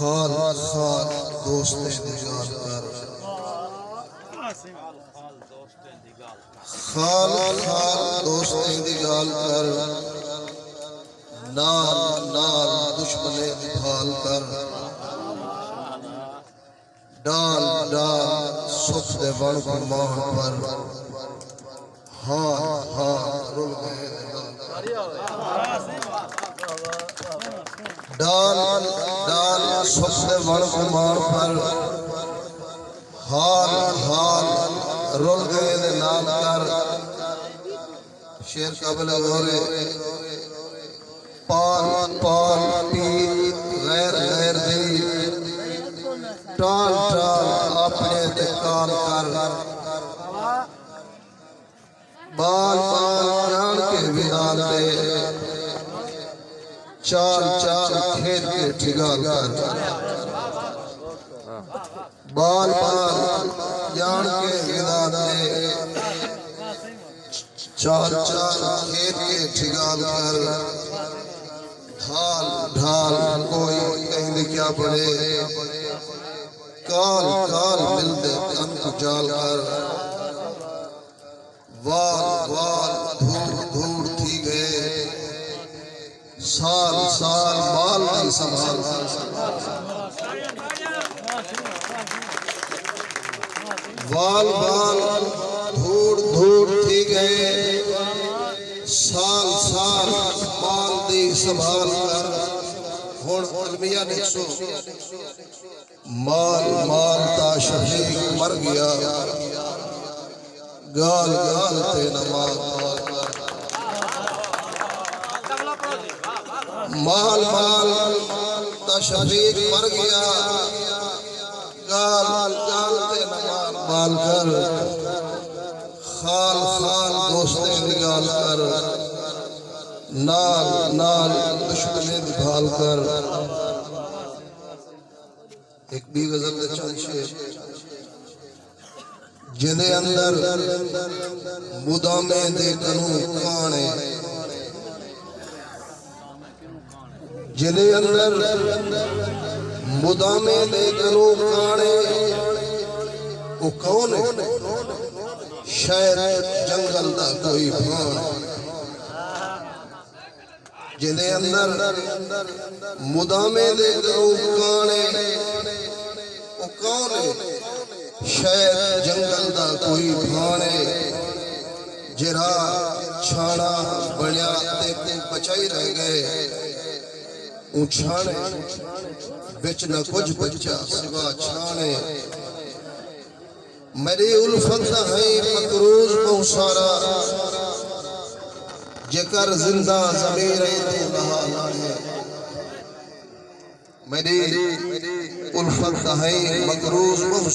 खाल खाल दोस्तें दिगाल कर, खाल खाल दोस्तें दिगाल कर, नाल नाल दुश्मने निभाल कर, डाल डाल सुख दे बण कुर्बान पर, हाँ हाँ रुल गए डाल डाल सुख दे बण कुर्बान पर, हाल हाल रुल गए दे नाल कर। शेर काबिल गौरे पाल पाल पी गैर गैर दी, टाल टाल अपने ते काल कर, बाल बाल जान के विदाल दे, चाल चाल खेत के ठिगाल कर, बाल बाल जान के विदाल दे, चाल चाल खेत के ठिगाल कर, ढाल ढाल कोई कहीं लिखा पड़े, काल काल मिलते तन को जाल कर, वाल वाल धूड़ धूड़ थी गए, साल साल माल की संभाल, वाल वाल धूड़ धूड़ थी गए, साल साल माल दी संभाल कर। हुण अलमिया ने सो माल माल ता शहीद मर गया, गाल गाल ते नमाज माल माल ता शहीद मर गया, गाल गाल ते नमाज माल कर, खाल खाल दोस्तें निगाल कर, नाल नाल दुश्मने निभाल कर। एक भी गजल दे चंद शेर जिंदे अंदर मुदामे दे कनू काने, जिंदे अंदर मुदामे दे कनू काने, वो कौन है? शायद जंगल दा कोई भाण, जिंदे अंदर मुदामे दे कनू काने, वो कौन है? शायद जंगल दा कोई भाणे, जिरा छाना बनिया ते बचाई रह गए, छाने बिच न कुछ बचा सिवा छाने, मेरी उल्फत है मकरूज बहुत सारा, जेकर जिंदा ज़मीर नहाना है, मेरी उल्फत है मकरूज बहुत